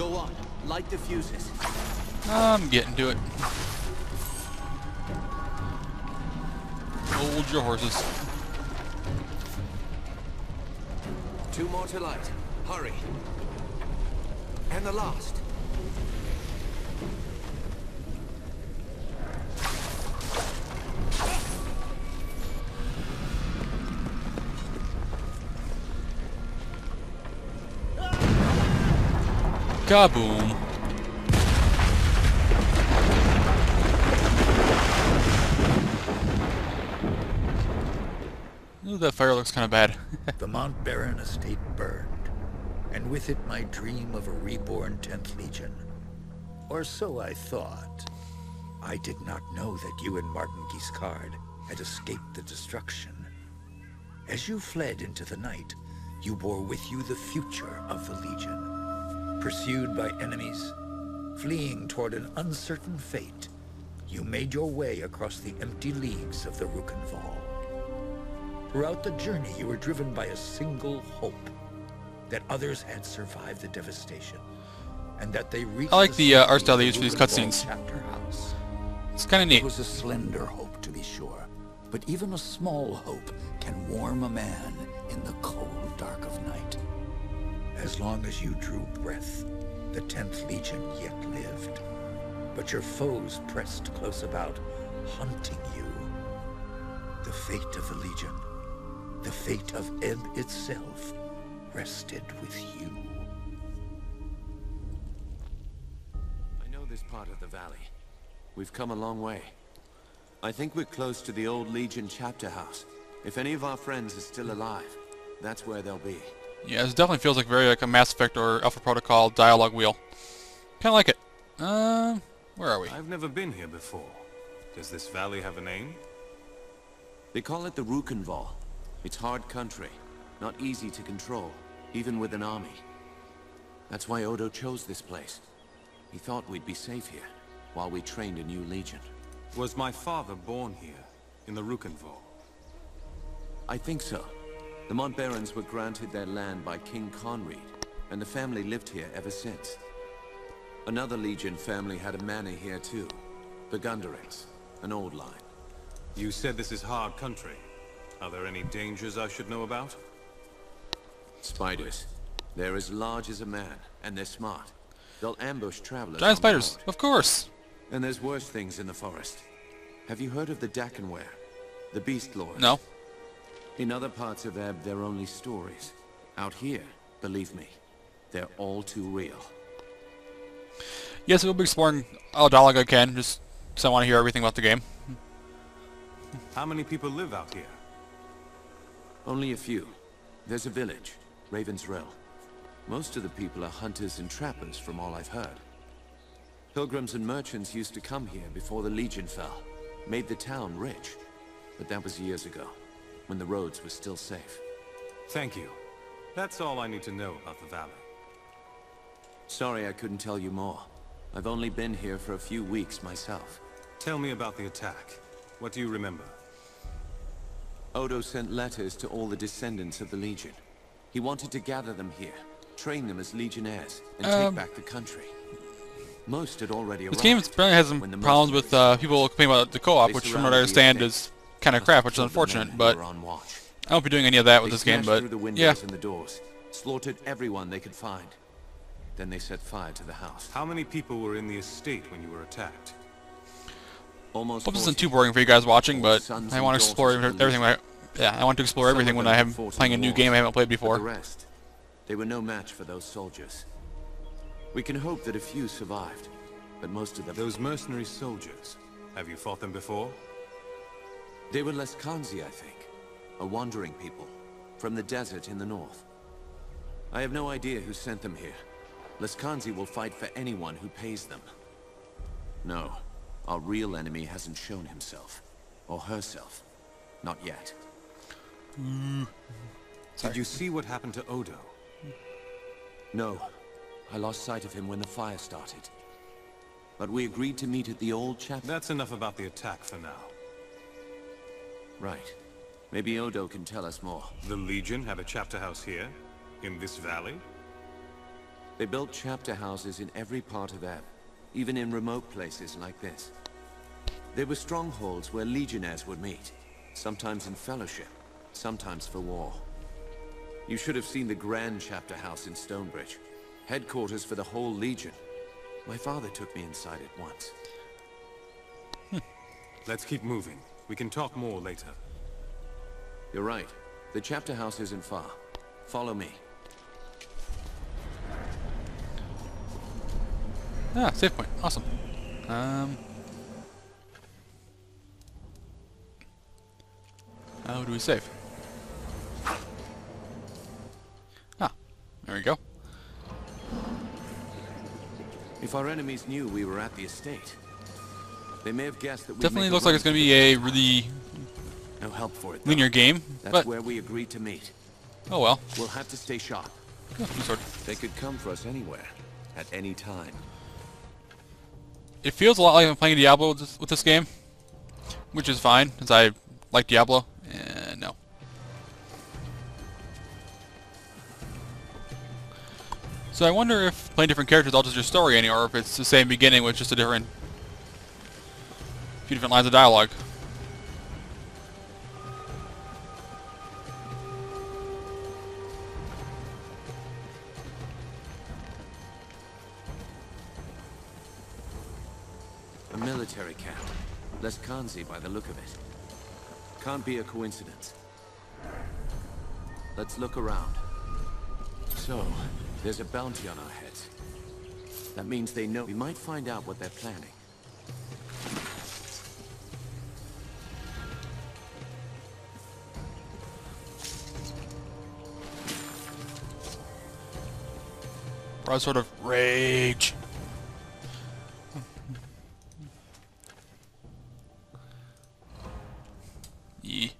Go on, light the fuses. I'm getting to it. Hold your horses. 2 more to light. Hurry. And the last. Kaboom. Ooh, that fire looks kind of bad. The Mount Baron estate burned, and with it my dream of a reborn 10th Legion. Or so I thought. I did not know that you and Martin Guiscard had escaped the destruction. As you fled into the night, you bore with you the future of the Legion. Pursued by enemies, fleeing toward an uncertain fate, you made your way across the empty leagues of the Rukenval. Throughout the journey, you were driven by a single hope: that others had survived the devastation, and that they reached I like the art style they use use for these cutscenes. chapter house. It's kind of It neat. was a slender hope, to be sure, but even a small hope can warm a man in the cold dark of night. As long as you drew breath, the 10th Legion yet lived, but your foes pressed close about, hunting you. The fate of the Legion, the fate of Ebb itself, rested with you. I know this part of the valley. We've come a long way. I think we're close to the old Legion chapter house. If any of our friends are still alive, that's where they'll be. Yeah, this definitely feels like very like a Mass Effect or Alpha Protocol dialogue wheel. Kind of like it. Where are we? I've never been here before. Does this valley have a name? They call it the Rukenval. It's hard country, not easy to control, even with an army. That's why Odo chose this place. He thought we'd be safe here, while we trained a new Legion. Was my father born here, in the Rukenval? I think so. The Montbarons were granted their land by King Conrad, and the family lived here ever since. Another Legion family had a manor here too, the Gunderics, an old line. You said this is hard country. Are there any dangers I should know about? Spiders. They're as large as a man, and they're smart. They'll ambush travelers. Giant on the spiders, road. of course. And there's worse things in the forest. Have you heard of the Dakenware? The Beast Lords? No. In other parts of Ebb, they're only stories. Out here, believe me, they're all too real. Yes, we'll be exploring all dialogue I can, just because I want to hear everything about the game. How many people live out here? Only a few. There's a village, Raven's Rill. Most of the people are hunters and trappers, from all I've heard. Pilgrims and merchants used to come here before the Legion fell. Made the town rich. But that was years ago, when the roads were still safe. Thank you. That's all I need to know about the valley. Sorry I couldn't tell you more. I've only been here for a few weeks myself. Tell me about the attack. What do you remember? Odo sent letters to all the descendants of the Legion. He wanted to gather them here, train them as Legionnaires, and take back the country. Most had already arrived. This game apparently has some when the problems with mercenaries people complaining about the co-op, They which from what I surrounded the understand estate. is kind of crap, which is killed the men unfortunate, who but were on watch. I won't be doing any of that with They this game, smashed but through the windows yeah. and the doors, slaughtered everyone they could find. Then they set fire to the house. How many people were in the estate when you were attacked? Almost Hope this 40. isn't too boring for you guys watching, but Sons I and want to explore daughters of the everything. I want to explore Some everything of when them I had am fought in playing a the new wars, game I haven't played but before. the rest, they were no match for those soldiers. We can hope that a few survived, but most of them... Those mercenary soldiers, have you fought them before? They were Leskanzi, I think. A wandering people, from the desert in the north. I have no idea who sent them here. Leskanzi will fight for anyone who pays them. No, our real enemy hasn't shown himself. Or herself. Not yet. Did you see what happened to Odo? No. I lost sight of him when the fire started. But we agreed to meet at the old chapel. That's enough about the attack for now. Right. Maybe Odo can tell us more. The Legion had a chapter house here, in this valley? They built chapter houses in every part of Ebb, even in remote places like this. They were strongholds where legionnaires would meet, sometimes in fellowship, sometimes for war. You should have seen the Grand Chapter House in Stonebridge, headquarters for the whole Legion. My father took me inside it once. Let's keep moving. We can talk more later. You're right. The chapter house isn't far. Follow me. Ah, save point. Awesome. How do we save? Ah, there we go. If our enemies knew we were at the estate, they may have guessed that we Definitely looks like it's going to be a really no help for it. linear game, That's but where we agreed to meet. oh well. We'll have to stay sharp. Oh, new sword. They could come for us anywhere, at any time. It feels a lot like I'm playing Diablo with this game, which is fine, since I like Diablo. No. So I wonder if playing different characters alters your story any, or if it's the same beginning with just a few different lines of dialogue. A military camp. Leskanzi by the look of it. Can't be a coincidence. Let's look around. So, there's a bounty on our heads. That means they know. We might find out what they're planning. Broadsword of Rage. Yee.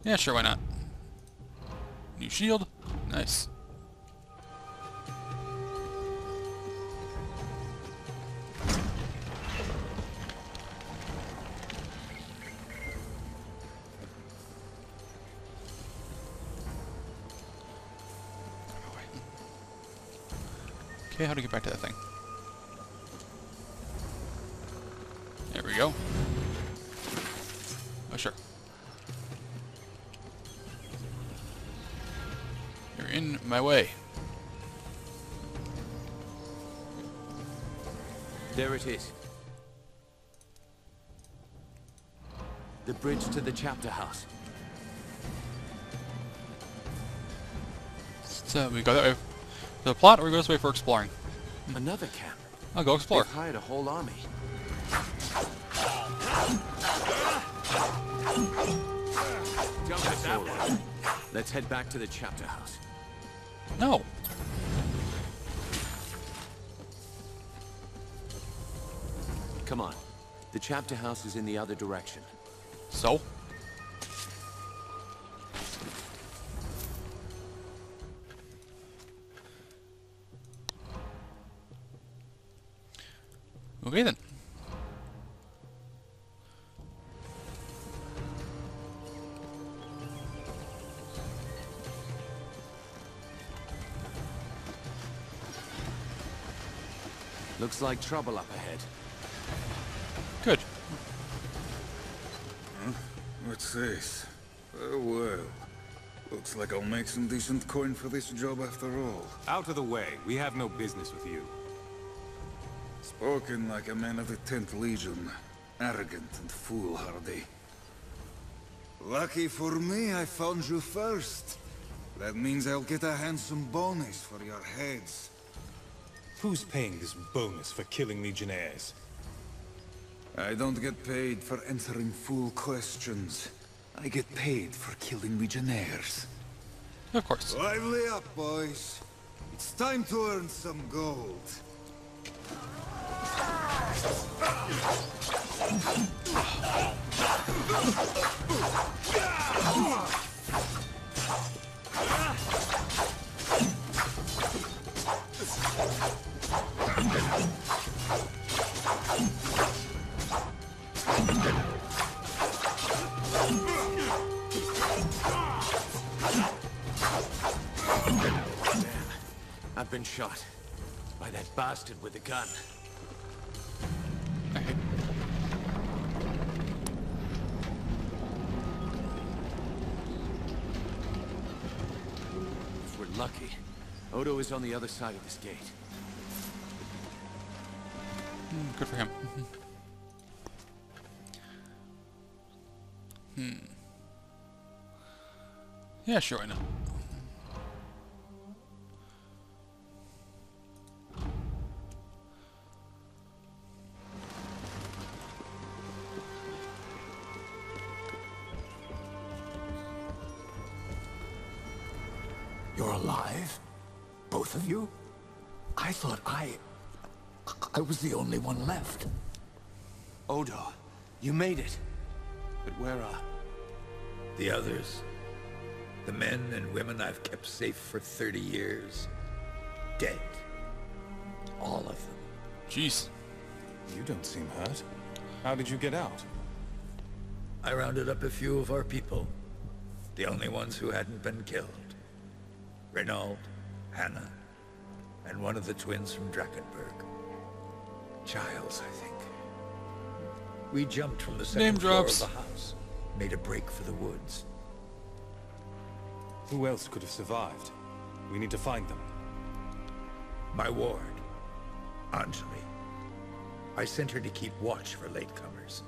Yeah, sure, why not? New shield. Nice. Okay, how to get back to that thing? There we go. Oh, sure. You're in my way. There it is. The bridge to the chapter house. So we go that way for the plot, or we go this way for exploring? Another camp. I'll go explore. They've hired a whole army. Don't get forward. Let's head back to the chapter house. No. Come on. The chapter house is in the other direction. So? Okay then. Looks like trouble up ahead. Good. What's this? Oh well. Looks like I'll make some decent coin for this job after all. Out of the way. We have no business with you. Spoken like a man of the 10th Legion. Arrogant and foolhardy. Lucky for me, I found you first. That means I'll get a handsome bonus for your heads. Who's paying this bonus for killing Legionnaires? I don't get paid for answering fool questions. I get paid for killing Legionnaires. Of course. Lively up, boys. It's time to earn some gold. been shot. By that bastard with the gun. Okay. If we're lucky, Odo is on the other side of this gate. Good for him. Yeah, sure, I know. You're alive? Both of you? I thought I was the only one left. Odo, you made it. But where are... The others? The men and women I've kept safe for 30 years? Dead. All of them. Jeez. You don't seem hurt. How did you get out? I rounded up a few of our people. The only ones who hadn't been killed. Renaud, Hannah, and one of the twins from Drakenberg. Giles, I think. We jumped from the second floor of the house. Made a break for the woods. Who else could have survived? We need to find them. My ward, Anjali. I sent her to keep watch for latecomers.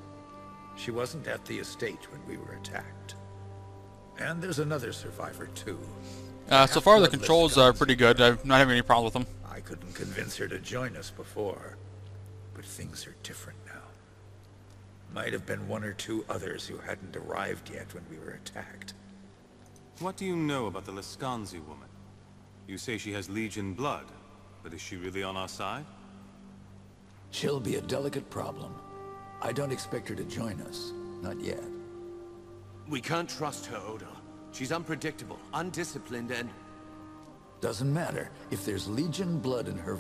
She wasn't at the estate when we were attacked. And there's another survivor, too. So far the controls are pretty good. I'm not having any problems with them. I couldn't convince her to join us before, but things are different now. Might have been one or two others who hadn't arrived yet when we were attacked. What do you know about the Lescanzi woman? You say she has Legion blood, but is she really on our side? She'll be a delicate problem. I don't expect her to join us. Not yet. We can't trust her, Odo. She's unpredictable, undisciplined, and... Doesn't matter. If there's Legion blood in her